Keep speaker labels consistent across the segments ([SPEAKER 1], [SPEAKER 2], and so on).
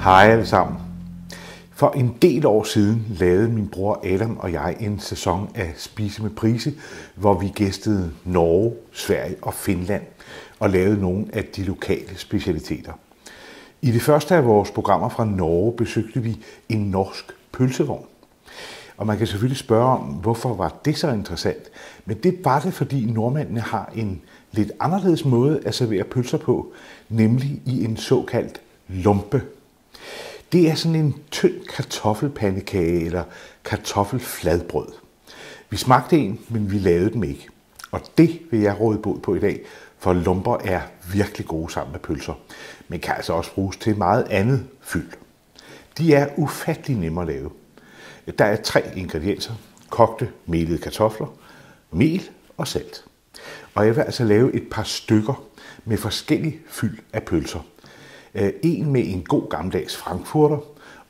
[SPEAKER 1] Hej alle sammen. For en del år siden lavede min bror Adam og jeg en sæson af Spise med Price, hvor vi gæstede Norge, Sverige og Finland og lavede nogle af de lokale specialiteter. I det første af vores programmer fra Norge besøgte vi en norsk pølsevogn. Og man kan selvfølgelig spørge om, hvorfor var det så interessant? Men det var det, fordi nordmændene har en lidt anderledes måde at servere pølser på, nemlig i en såkaldt lumpe. Det er sådan en tynd kartoffelpandekage eller kartoffelfladbrød. Vi smagte en, men vi lavede dem ikke. Og det vil jeg råde bod på i dag, for lumper er virkelig gode sammen med pølser, men kan altså også bruges til meget andet fyld. De er ufattelig nemme at lave. Der er 3 ingredienser: kogte melede kartofler, mel og salt. Og jeg vil altså lave et par stykker med forskellig fyld af pølser. En med en god gammeldags frankfurter,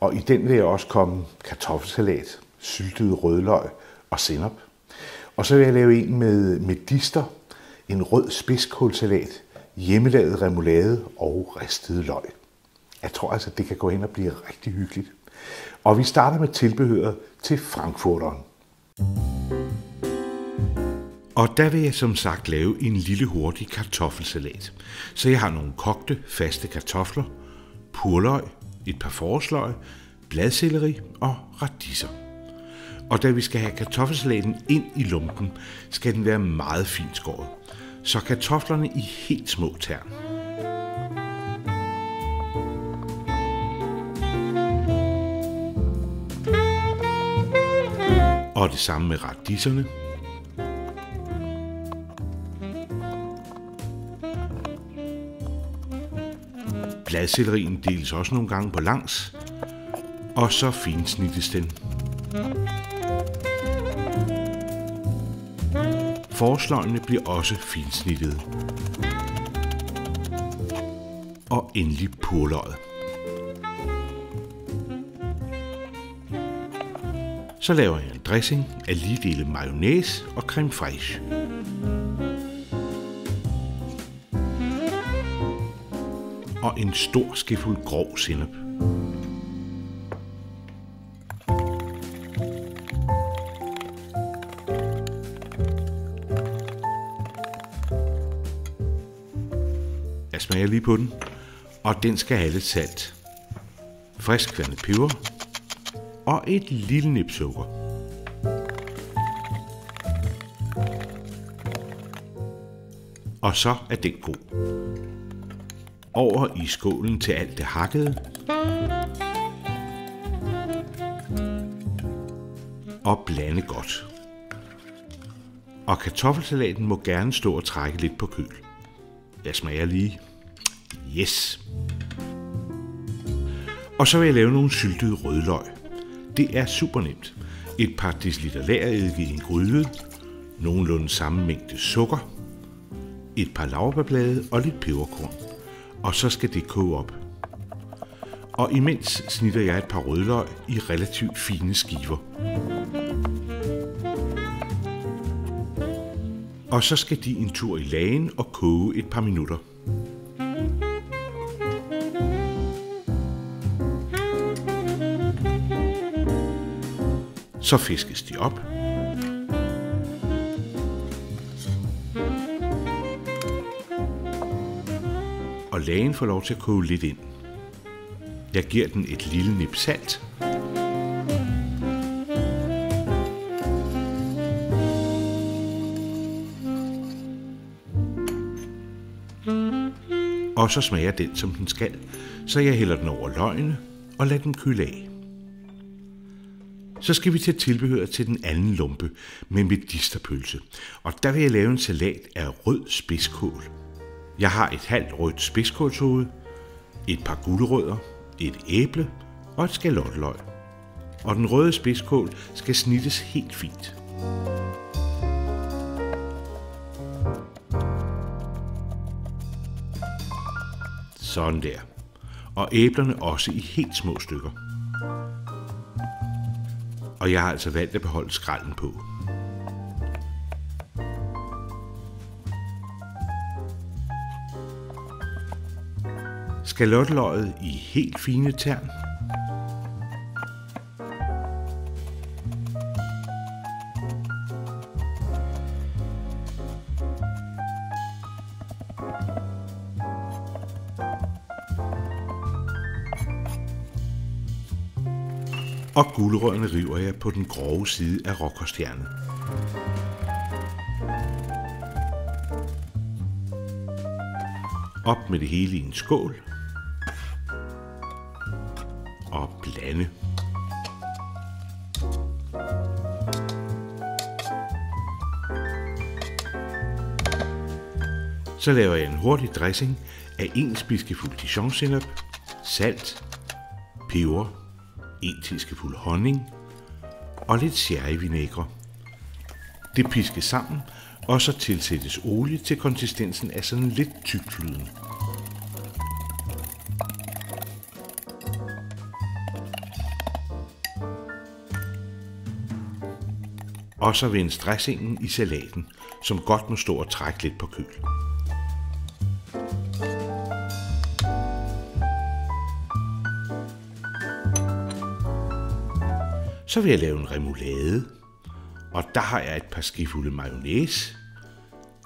[SPEAKER 1] og i den vil jeg også komme kartoffelsalat, syltet rødløg og sennep. Og så vil jeg lave en med medister, en rød spidskålsalat, hjemmelavet remoulade og ristet løg. Jeg tror altså, det kan gå hen og blive rigtig hyggeligt. Og vi starter med tilbehøret til frankfurteren. Og der vil jeg som sagt lave en lille hurtig kartoffelsalat. Så jeg har nogle kogte, faste kartofler, purløg, et par forårsløg, bladselleri og radiser. Og da vi skal have kartoffelsalaten ind i lumpen, skal den være meget fint skåret, så kartoflerne i helt små tern. Og det samme med radiserne. Bladsellerien deles også nogle gange på langs, og så finsnittes den. Forårsløgene bliver også finsnittede. Og endelig purløget. Så laver jeg en dressing af lige dele mayonnaise og creme fraiche. Og en stor skefuld grov sennep. Jeg smager lige på den, og den skal have lidt salt, frisk kværnet peber og et lille nip sukker. Og så er den god. Over i skålen til alt det hakkede. Og blande godt. Og kartoffelsalaten må gerne stå og trække lidt på køl. Jeg smager lige. Yes! Og så vil jeg lave nogle syltede rødløg. Det er super nemt. Et par deciliter lagereddike i en gryde, nogenlunde samme mængde sukker, et par laurbærblade og lidt peberkorn. Og så skal det koge op. Og imens snitter jeg et par rødløg i relativt fine skiver. Og så skal de en tur i lagen og koge et par minutter. Så fiskes de op. Og lagen får lov til at koge lidt ind. Jeg giver den et lille nip salt. Og så smager den, som den skal, så jeg hælder den over løgene og lader den køle af. Så skal vi til tilbehøret til den anden lumpe med medisterpølse. Og der vil jeg lave en salat af rød spidskål. Jeg har et halvt rødt spidskålshoved, et par gulerødder, et æble og et skalotløg. Og den røde spidskål skal snittes helt fint. Sådan der. Og æblerne også i helt små stykker. Og jeg har altså valgt at beholde skrællen på. Skalotteløget i helt fine tern. Og gulerødderne river jeg på den grove side af råkostjernet. Op med det hele i en skål. Og blande. Så laver jeg en hurtig dressing af 1 spiseskefuld dijonsenap, salt, peber, 1 teskefuld honning og lidt sherryvinægre. Det piskes sammen, og så tilsættes olie til konsistensen af sådan lidt tykflydende. Og så vendes dressingen i salaten, som godt må stå og trække lidt på køl. Så vil jeg lave en remoulade, og der har jeg et par skefulde mayonnaise,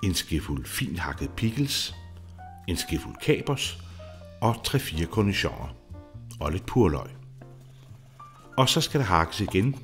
[SPEAKER 1] en skefuld fint hakket pickles, en skefuld kapers og 3-4 cornichoner og lidt purløg. Og så skal der hakkes igen.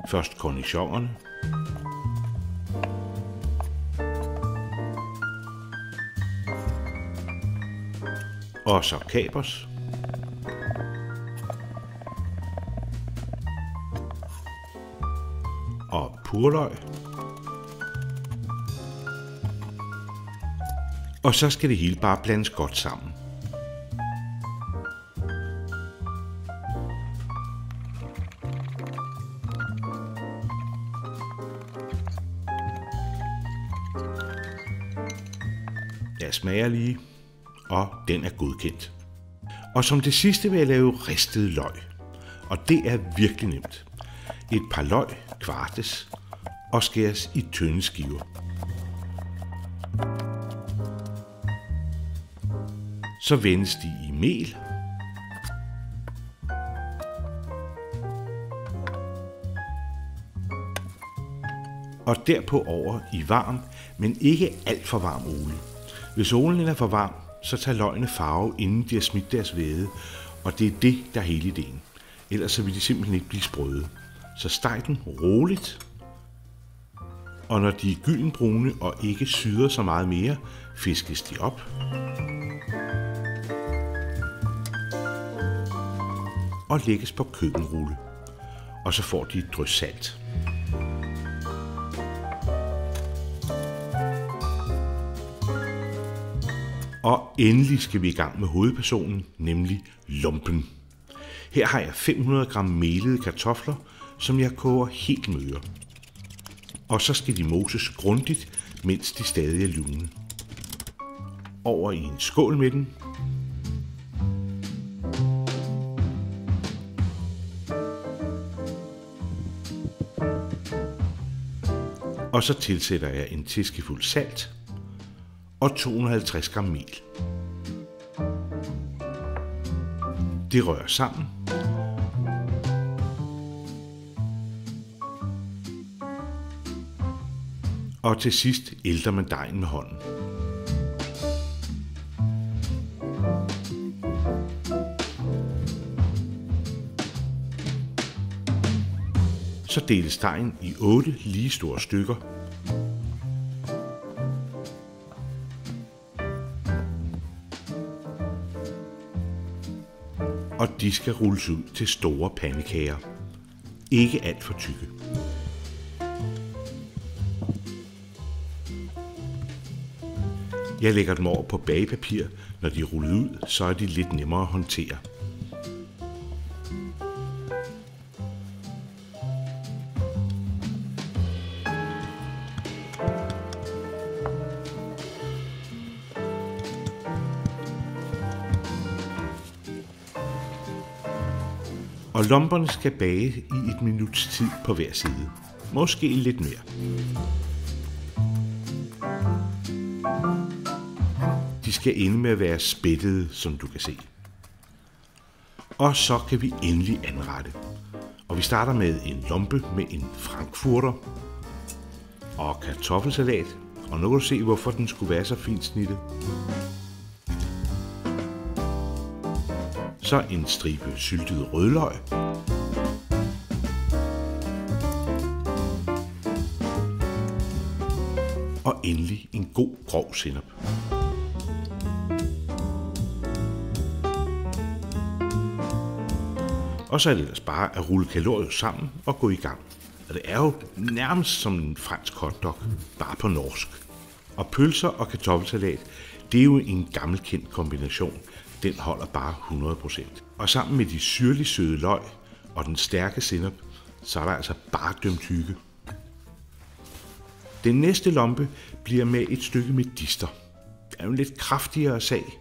[SPEAKER 1] Først cornichonerne, og så kapers, og purløg. Og så skal det hele bare blandes godt sammen. Jeg smager lige, og den er godkendt. Og som det sidste vil jeg lave ristet løg, og det er virkelig nemt. Et par løg kvartes og skæres i tynde skiver. Så vendes de i mel. Og derpå over i varm, men ikke alt for varm olie. Hvis olien er for varm, så tager løgene farve, inden de har smidt deres væde, og det er det, der er hele ideen. Ellers så vil de simpelthen ikke blive sprøde. Så steg den roligt, og når de er gyldenbrune og ikke syder så meget mere, fiskes de op. Og lægges på køkkenrulle, og så får de et drys salt. Og endelig skal vi i gang med hovedpersonen, nemlig lumpen. Her har jeg 500 gram melede kartofler, som jeg koger helt møre. Og så skal de moses grundigt, mens de stadig er lune. Over i en skål med den. Og så tilsætter jeg en teskefuld salt og 250 gram mel. Det rører sammen. Og til sidst ælter man dejen med hånden. Så deles dejen i 8 lige store stykker. Og de skal rulles ud til store pandekager. Ikke alt for tykke. Jeg lægger dem over på bagepapir. Når de er rullet ud, så er de lidt nemmere at håndtere. Og lumperne skal bage i 1 minuts tid på hver side. Måske lidt mere. De skal ende med at være spættede, som du kan se. Og så kan vi endelig anrette. Og vi starter med en lompe med en frankfurter og kartoffelsalat. Og nu kan du se, hvorfor den skulle være så fint snittet. Så en stribe syltet rødløg. Og endelig en god grov sennep. Og så er det ellers bare at rulle kalorier sammen og gå i gang. Og det er jo nærmest som en fransk hotdog, bare på norsk. Og pølser og kartoffelsalat, det er jo en gammelkendt kombination. Den holder bare 100%. Og sammen med de syrligt søde løg og den stærke sennep, så er der altså bare dømt hygge. Den næste lompe bliver med et stykke medister. Det er jo en lidt kraftigere sag,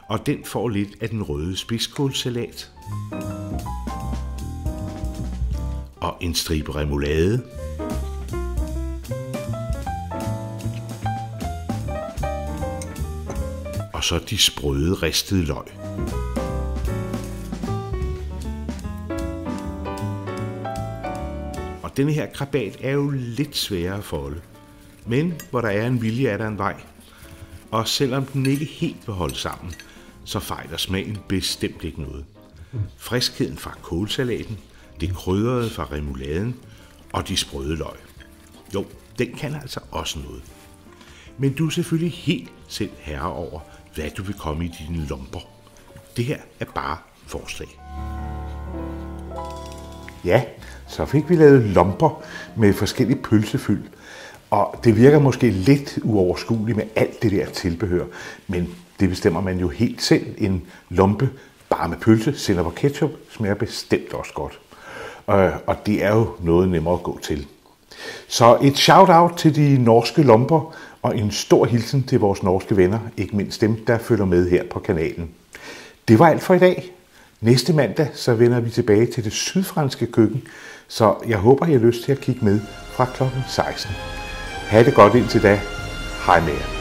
[SPEAKER 1] og den får lidt af den røde spidskålssalat. Og en stribe remoulade. Og så de sprøde ristede løg. Og denne her krabat er jo lidt sværere at folde. Men hvor der er en vilje, er der en vej. Og selvom den ikke helt vil holde sammen, så fejler smagen bestemt ikke noget. Friskheden fra kålsalaten, det krydrede fra remouladen og de sprøde løg. Jo, den kan altså også noget. Men du er selvfølgelig helt selv herre over, hvad du vil komme i dine lomper. Det her er bare forslag. Ja, så fik vi lavet lomper med forskellige pølsefyld. Og det virker måske lidt uoverskueligt med alt det der tilbehør, men det bestemmer man jo helt selv. En lompe bare med pølse, sennep og ketchup smager bestemt også godt. Og det er jo noget nemmere at gå til. Så et shout-out til de norske lomper, og en stor hilsen til vores norske venner, ikke mindst dem, der følger med her på kanalen. Det var alt for i dag. Næste mandag så vender vi tilbage til det sydfranske køkken, så jeg håber, I har lyst til at kigge med fra kl. 16. Ha' det godt indtil da. Hej med jer.